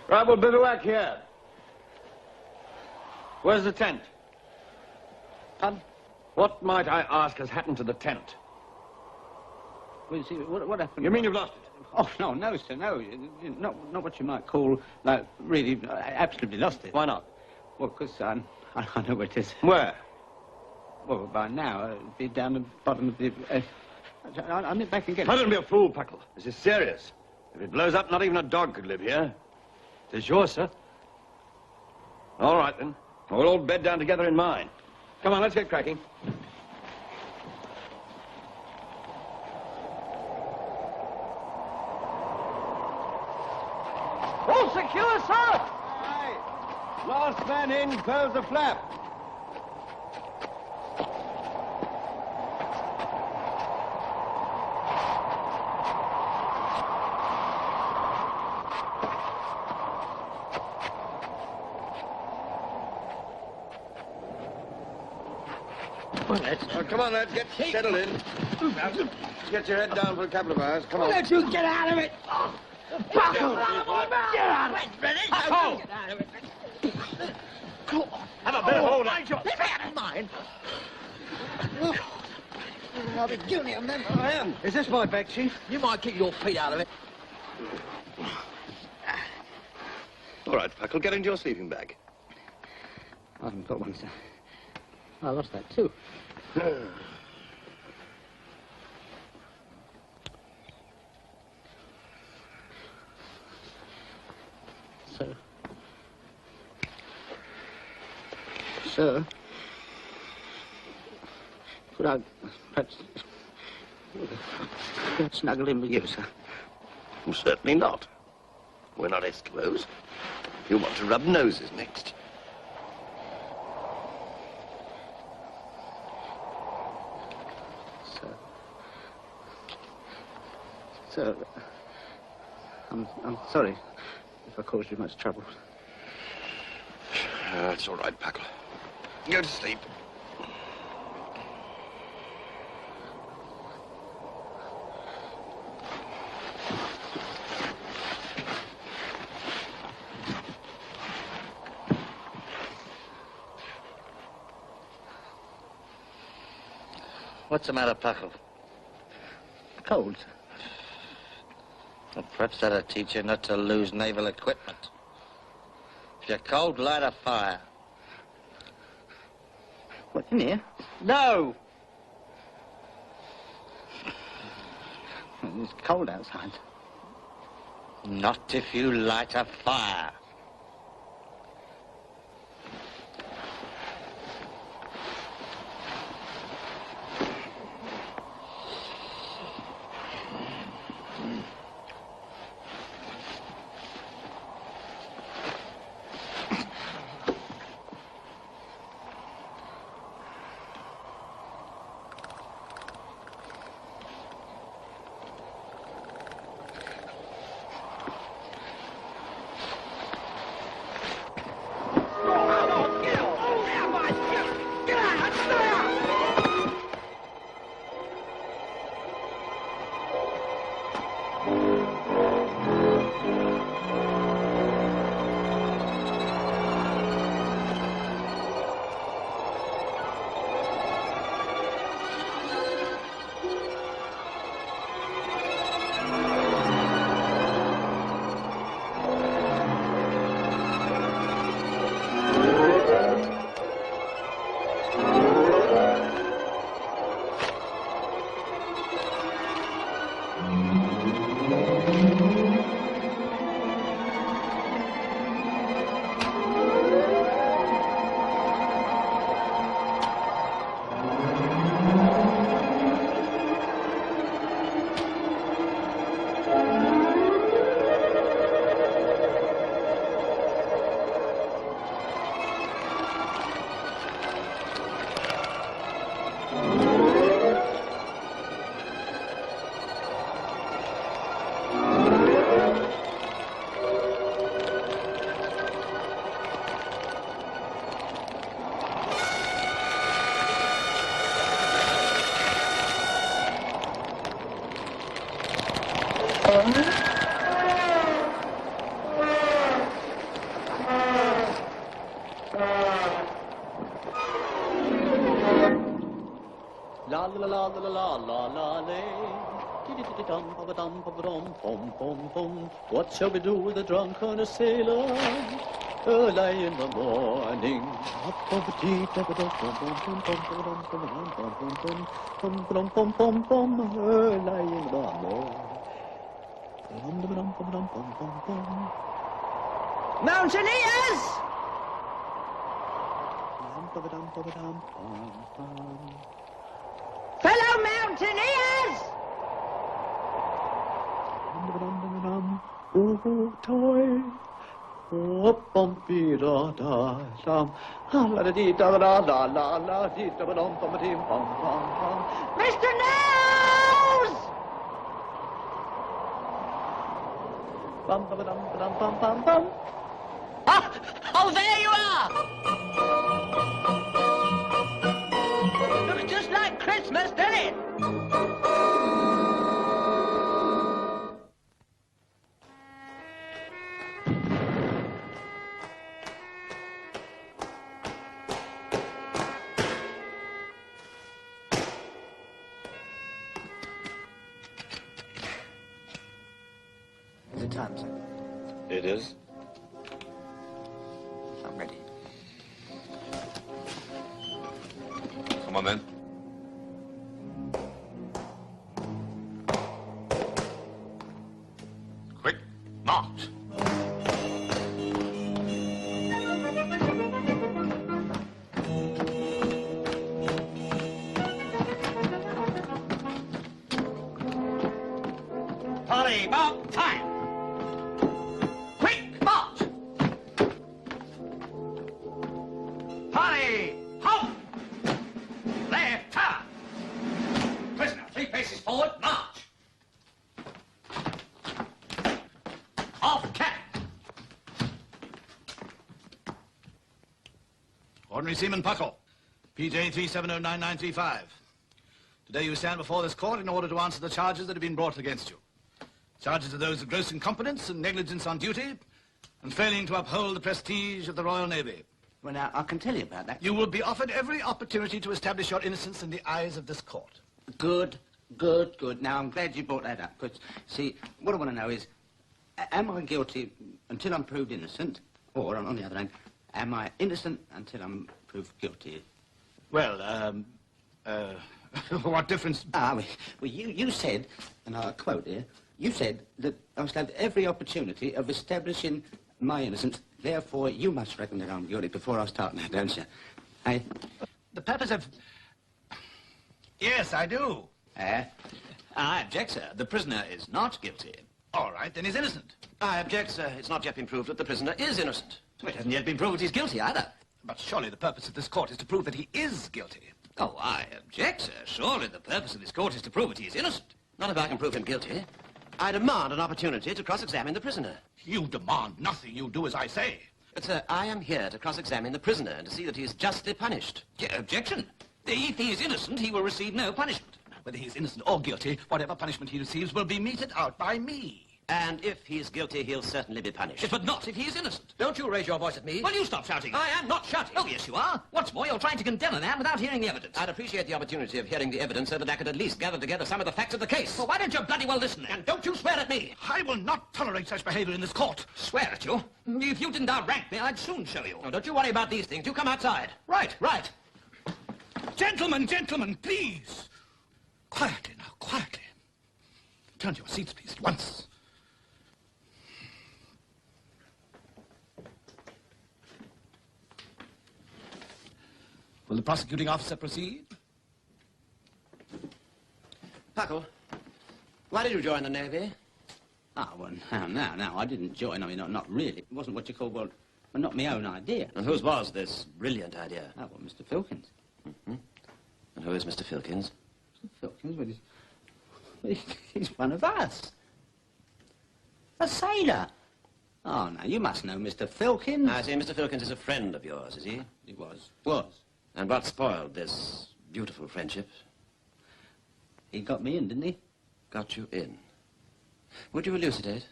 Right, we'll bivouac here. Where's the tent? Pardon? What, might I ask, has happened to the tent? Well, you see, what happened? You mean you've lost it? Oh, no, sir, no. Not what you might call, really, absolutely lost it. Why not? Well, because I know where it is. Where? Well, by now, it'd be down the bottom of the... I'll nip back and get it. I don't be a fool, Puckle. This is serious. If it blows up, not even a dog could live here. It is yours, sir. All right, then. We'll all bed down together in mine. Come on, let's get cracking. All secure, sir! Aye. Last man in, close the flap. Come on, lads, get settled in. Get your head down for a couple of hours. Come on. Let you get out of it! Buckle! Get out of it! Buckle! Get out of it! Have a bit of hold on. Get out of mine! I'll be guilty of them. I am. Is this my bag, Chief? You might keep your feet out of it. All right, Puckle, get into your sleeping bag. I haven't got one, sir. I lost that, too. Sir, could I perhaps snuggle in with you, sir? Well, certainly not. We're not Eskimos. You want to rub noses next. Sir, I'm sorry if I caused you much trouble. It's all right, Packle. Go to sleep. What's the matter, Packle? Cold. Well, perhaps that'll teach you not to lose naval equipment. If you're cold, light a fire. What, in here? No! It's cold outside. Not if you light a fire. What shall we do with the drunken sailor early in the morning? Early in the morning. Mountaineers! Fellow mountaineers! Oh, toy. Oh, bumpy da da dum. La da dee da da da la la dee da dum bum dee bum bum bum. Mr. Nose! Bum bum bum bum bum bum bum. Ah! Oh, there you are! Looks just like Christmas, doesn't it? Is it time, sir? It is. I'm ready. Come on, then. Quick, march. Polly, Bob, time! Quick, Ordinary Seaman Puckle, PJ 370995. Today you stand before this court in order to answer the charges that have been brought against you. Charges are those of gross incompetence and negligence on duty, and failing to uphold the prestige of the Royal Navy. Well, now, I can tell you about that. You will be offered every opportunity to establish your innocence in the eyes of this court. Good, good, good. Now, I'm glad you brought that up, because, see, what I want to know is, am I guilty until I'm proved innocent? Or, on the other hand, am I innocent until I'm proved guilty? Well, what difference? Well, you said, and I'll quote here, you said that I must have every opportunity of establishing my innocence. Therefore, you must reckon that I'm guilty before I start now, don't you? Hey? The purpose of... Yes, I do. I object, sir. The prisoner is not guilty. All right, then he's innocent. I object, sir. It's not yet been proved that the prisoner is innocent. It hasn't yet been proved that he's guilty, either. But surely the purpose of this court is to prove that he is guilty. Oh, I object, sir. Surely the purpose of this court is to prove that he is innocent. Not if I can prove him guilty. I demand an opportunity to cross-examine the prisoner. You demand nothing. You do as I say. But, sir, I am here to cross-examine the prisoner and to see that he is justly punished. Objection. If he is innocent, he will receive no punishment. Whether he is innocent or guilty, whatever punishment he receives will be meted out by me. And if he is guilty, he'll certainly be punished. Yes, but not if he is innocent. Don't you raise your voice at me. Well, you stop shouting. I am not shouting. Oh, yes, you are. What's more, you're trying to condemn a man without hearing the evidence. I'd appreciate the opportunity of hearing the evidence so that I could at least gather together some of the facts of the case. Well, why don't you bloody well listen then? And don't you swear at me. I will not tolerate such behavior in this court. Swear at you? If you didn't outrank me, I'd soon show you. Oh, don't you worry about these things. You come outside. Right. Gentlemen, please. Quietly now, quietly. Turn to your seats, please, at once. Will the prosecuting officer proceed? Puckle, why did you join the Navy? Well, now, I didn't join. I mean, not really. It wasn't what you call, well, not my own idea. And whose was this brilliant idea? Well, Mr. Filkins. Mm-hmm. And who is Mr. Filkins? Mr. Filkins? Well, he's one of us. A sailor. Oh, now, you must know Mr. Filkins. I see. Mr. Filkins is a friend of yours, is he? He was. And what spoiled this beautiful friendship? He got me in, didn't he? Got you in. Would you elucidate?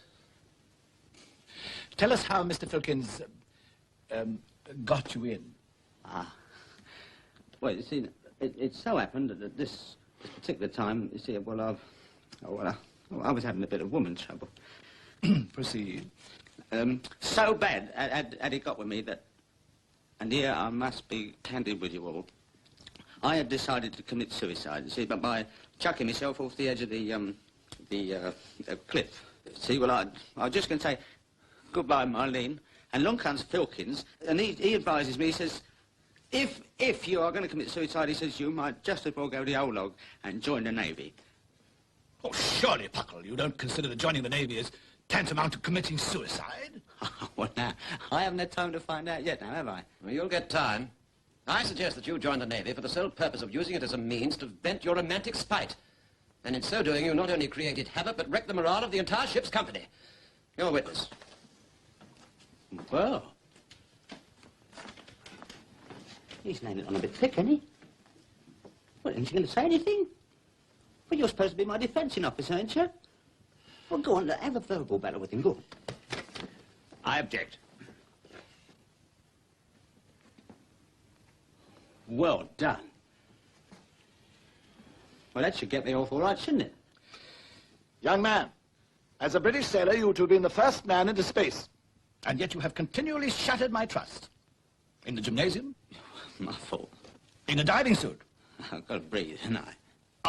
Tell us how Mr. Filkins got you in. Well, you see, it so happened that at this particular time, you see, I was having a bit of woman trouble. Proceed. So bad had it got with me that, and here I must be candid with you all, I had decided to commit suicide, you see, but by chucking myself off the edge of the cliff. See, well, I was just going to say goodbye, Marlene, and along comes Filkins, and he advises me, he says, if you are going to commit suicide, he says, you might just as well go to the old log and join the Navy. Oh, surely, Puckle, you don't consider that joining the Navy is tantamount to committing suicide? Well, now, I haven't had time to find out yet now, have I? Well, you'll get time. I suggest that you join the Navy for the sole purpose of using it as a means to vent your romantic spite. And in so doing, you not only created havoc, but wrecked the morale of the entire ship's company. You're a witness. Well, he's laying it on a bit thick, isn't he? Well, isn't he going to say anything? Well, you're supposed to be my defending officer, aren't you? Well, go on, have a verbal battle with him, go on. I object. Well done. Well, that should get me off all right, shouldn't it? Young man, as a British sailor, you would have been the first man into space. And yet you have continually shattered my trust. In the gymnasium. My fault. In a diving suit. I've got to breathe, haven't I?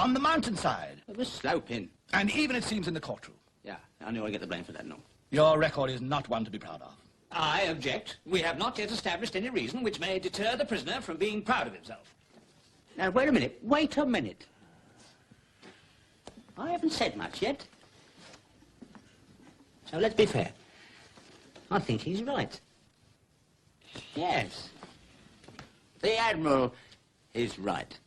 On the mountainside. It was sloping. And even, it seems, in the courtroom. Yeah, I knew I'd get the blame for that, no. Your record is not one to be proud of. I object. We have not yet established any reason which may deter the prisoner from being proud of himself. Now, wait a minute. Wait a minute. I haven't said much yet. So let's be fair. I think he's right. Yes. The Admiral is right.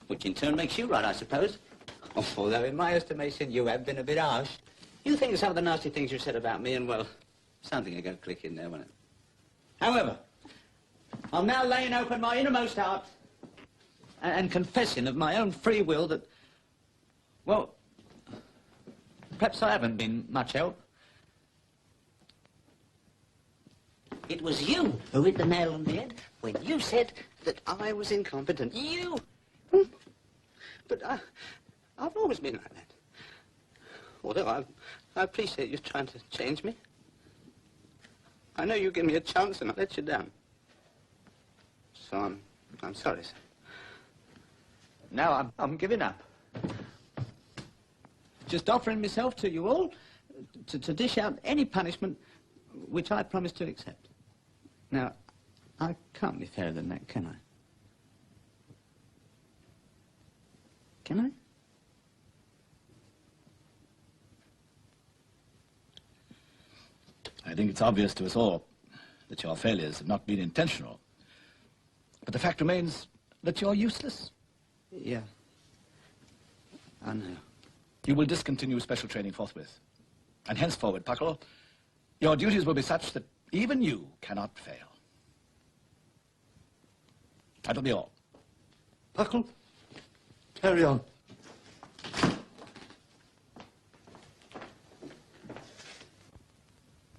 Which in turn makes you right, I suppose. Although in my estimation you have been a bit harsh. You think of some of the nasty things you said about me and, well, something will go click in there, won't it? However, I'm now laying open my innermost heart and confessing of my own free will that, well, perhaps I haven't been much help. It was you who hit the nail on the head when you said that I was incompetent. You! But I've always been like that. Although I appreciate you trying to change me. I know you give me a chance and I let you down. So I'm sorry, sir. Now I'm giving up. Just offering myself to you all to dish out any punishment which I promise to accept. Now, I can't be fairer than that, can I? Can I? I think it's obvious to us all that your failures have not been intentional. But the fact remains that you're useless. Yeah. I know. You will discontinue special training forthwith. And henceforward, Puckle, your duties will be such that even you cannot fail. That'll be all. Puckle, carry on.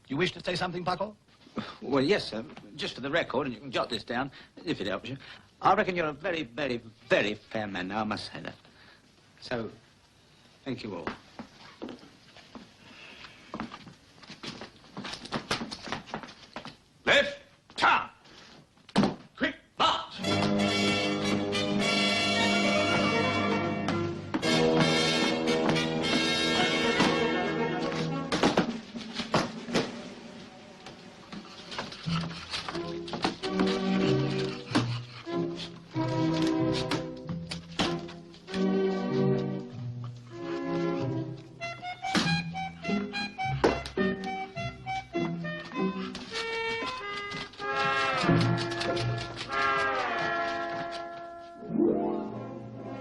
You wish to say something, Puckle? Well, yes, sir. Just for the record, and you can jot this down, if it helps you. I reckon you're a very, very, very fair man now, I must say that. So, thank you all. Left, turn. Quick march.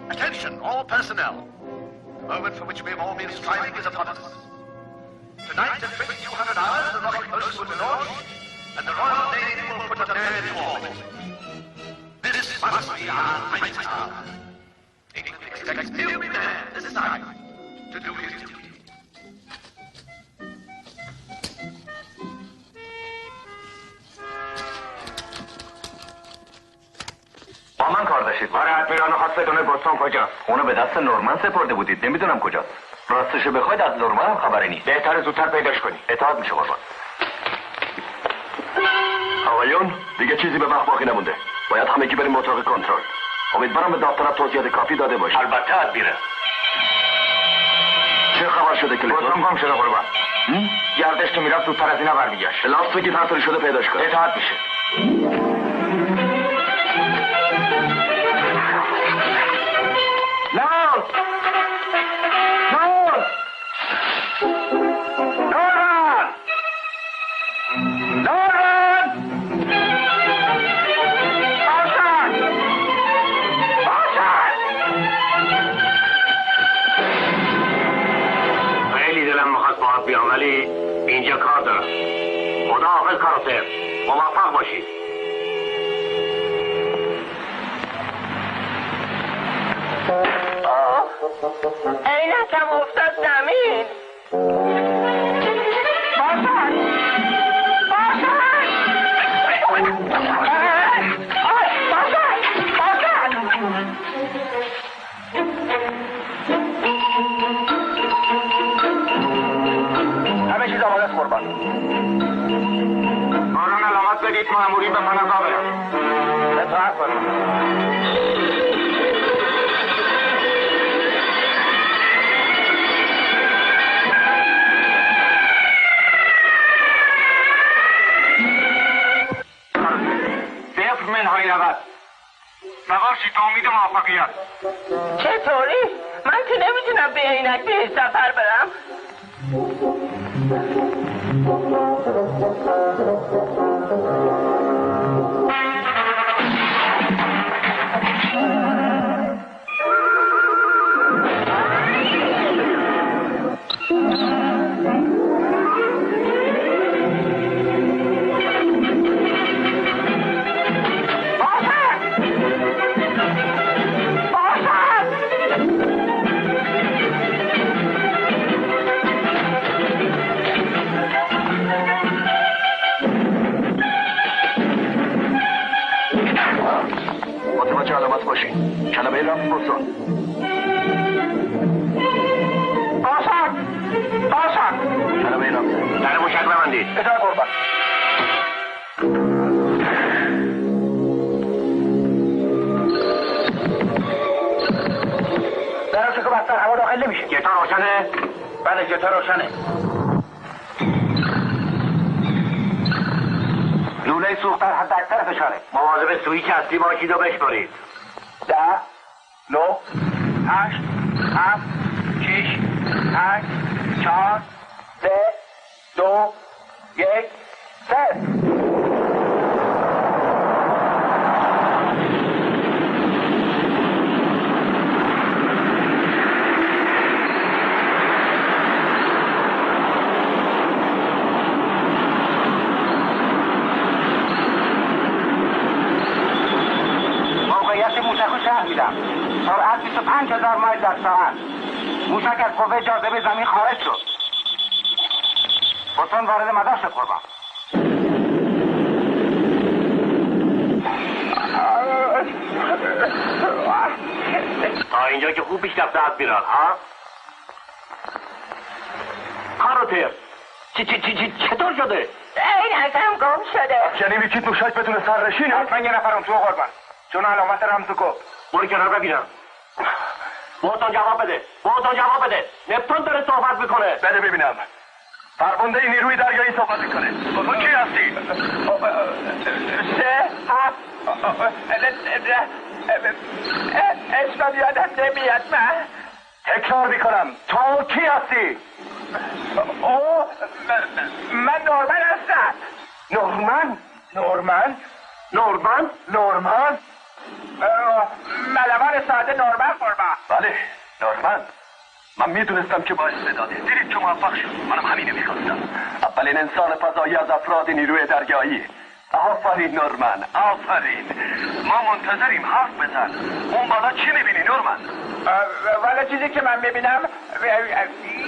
Attention, all personnel. The moment for which we have all been striving is upon us. Tonight at 2200 hours, the rocket post will be launched, and the Royal Navy will put a man into orbit. This must be our night hour. England expects every man this night to do his duty. با من کار داشتید. آره، ادمیرال خواستگان بوستون کجاست؟ اونو به دست نورمن سپرده بودید. نمیدونم کجاست. راستشو بخواید از نورمن هم خبری نیست. بهتره زودتر پیداش کنی. اطاعت میشه قربان. آقایون، دیگه چیزی به وقت باقی نمونده. باید همگی بریم اتاق کنترل. امیدوارم به داوطلب توضیحات کافی داده باشه. البته ادمیرال. چه خبر شده کلیتون؟ بوستون گم شده قربان. گردش که میرفت زودتر از اینا برمیگشت. لاست بگید هر طوری شده پیداش کن. اطاعت میشه. بیام ولی اینجا کار دارم. خدا حافظ کاراتر. موفق باشید. عینکم افتاد زمین. همه چیز آماده است قربان. کاران علامت بدید مامورین به پناهگاه برن. اطاعت کنید. صفر منهای 90. سوار شید تا امید موفقیت. چطوری؟ من که نمیتونم به عینک به سفر برم. علامت باشین. کلمه رفت بسان. باشد کلمه رفت. در موشک ببندید. اطاعت قربان. در موشک بستر هوا داخل نمیشه. جتا روشنه؟ بله جتا روشنه. لوله سوخت در حد اکثر فشاره. مواظب سویچ اصلی باشید و بشمارید. 10 9 8 7 6 8 4 3 2 1 0. سرعت 25,000 مایل در ساعت. موشک از قوه جاذبه زمین خارج شد. بطن وارد مدار شد قربان. تا اینجا که خوب پیش رفته از بیران ها؟ کاروتر چطور شده؟ این ازم گم شده. یعنی میکید موشک بدون سرنشین؟ حتما یه نفرم تو قربان. چون علامت رمز گفت. برو کنار ببینم. بهتون جواب بده. نپتون داره صحبت میکنه. بده ببینم. فرمانده نیروی دریایی صحبت میکنه. تو کی هستی؟ 3 7 اسمم یادم نمیاد. من تکرار میکنم. تو کی هستی؟ من نورمن هستم. نورمن؟ ملوان ساده نورمن قربان. بله نورمن. من میدونستم که با استعداده. دیدید که موفق شد. منم همینه میخواستم. اولین انسان فضایی از افراد نیروی دریایی. آفرین نورمن، آفرین. ما منتظریم، حرف بزن. اون بالا چی میبینی نورمن؟ والا چیزی که من میبینم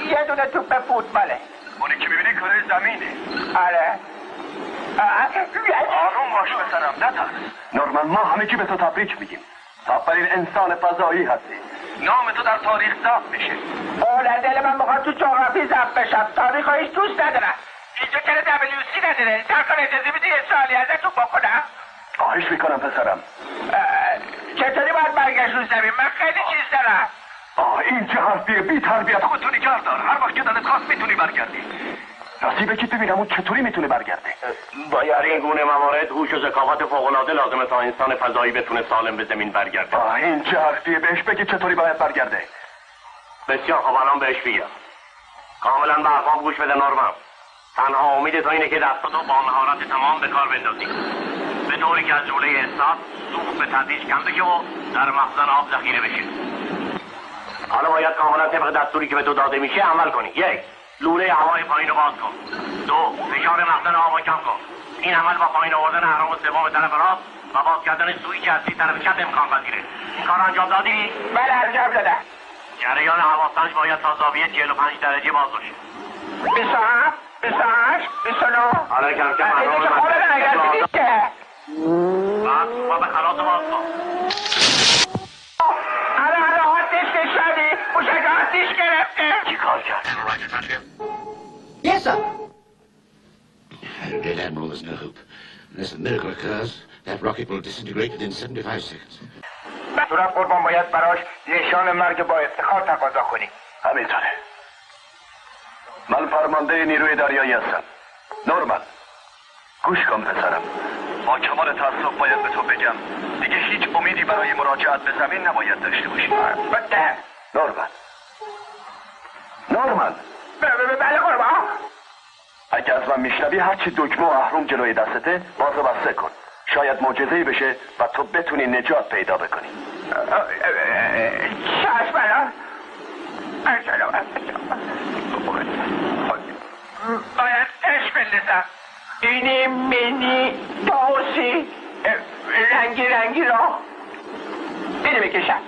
یه دونه توپ فوتباله. اونی که میبینی کره زمینه. آره. آروم باش بسرم، نترس. نورمن ما همه کی به تو تبریک میگیم. اولین انسان فضایی هستی. نام تو در تاریخ ثبت میشه. در دل من میخواد تو جغرافی ثبت بشم. تاریخ هایش دوست ندارم. اینجا که WC نداره. سرکار اجازه میدی یه سوالی ازتون بکنم؟ خواهش میکنم پسرم. چطوری باید برگشت رو زمین؟ من خیلی چیز دارم. این چه حرفیه؟ بی تربیت خودتو نگه دار. هر وقت که دلت خواست میتونی برگردی. نصیبه که ببینم اون چطوری میتونه برگرده. باید این گونه موارد هوش و ذکاوت فوق‌العاده لازمه تا انسان فضایی بتونه سالم به زمین برگرده. این چه حرفیه؟ بهش بگی چطوری باید برگرده. بسیار خوب، الان بهش بگم. کاملا به حرفام گوش بده نورمن. تنها امید تو اینه که دستاتو با مهارت تمام به کار بندازی، به طوری که از جمله احساس سوخت به تدریج کم بشه و در مخزن آب ذخیره بشه. حالا باید کاملا طبق دستوری که به تو داده میشه عمل کنی. 1. لوله هوای پایین رو باز کن. 2. فشار مخزن آب رو کم کن. این عمل با پایین آوردن اهرام سوم به طرف راست و باز کردن سویچ اصلی طرف چپ امکان پذیره. این کار انجام دادی؟ بله انجام دادم. جریان هواسنج باید تا زاویه 45 درجه باز باشه. 27 28 29. حالا کم کم اهرام بعد به خلاص باز کن. حالا آتیش نشدی. موشک آتیش گرفته. چی کار کرد؟ Yes, sir. Dead Admiral, there's no hope. Unless a miracle occurs, that rocket will disintegrate within 75 seconds. صورت قربان باید براش نشان مرگ با افتخار تقاضا کنی. همینطوره. من فرمانده نیروی دریایی هستم. نورمن گوش کن پسرم. با کمال تأسف باید به تو بگم دیگه هیچ امیدی برای مراجعت به زمین نباید داشته باشی. نورمن بله قربان. اگه از من میشنوی هرچی دکمه و اهرم جلوی دستته بازو بسته کن. شاید معجزه‌ای بشه و تو بتونی نجات پیدا بکنی. چشم الان. باید عشق بندازم. اینی مینی باوسی رنگی را اینو میکشم.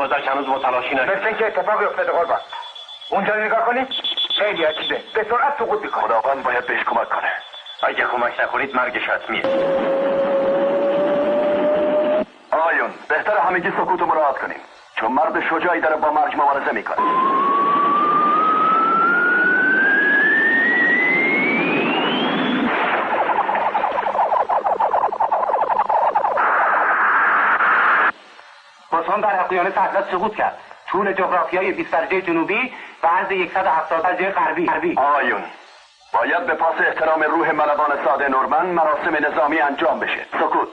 که هنوز متلاشی نشد. مثل اینکه اتفاقی افتاده قربان. اونجا رو نگاه کنید. خیلی عجیبه. به سرعت سقوط میکنه. خداوند باید بهش کمک کنه. اگه کمک نکنید مرگش حتمیه. آقایون بهتر همگی سکوت رو مراعات کنیم، چون مرد شجاعی داره با مرگ مبارزه میکنه. باسان در اقیانوس اطلس سقوط کرد. طول جغرافیای 20 درجه جنوبی و عرض 170 درجه غربی. آقایون باید به پاس احترام روح ملوان ساده نورمن مراسم نظامی انجام بشه. سکوت.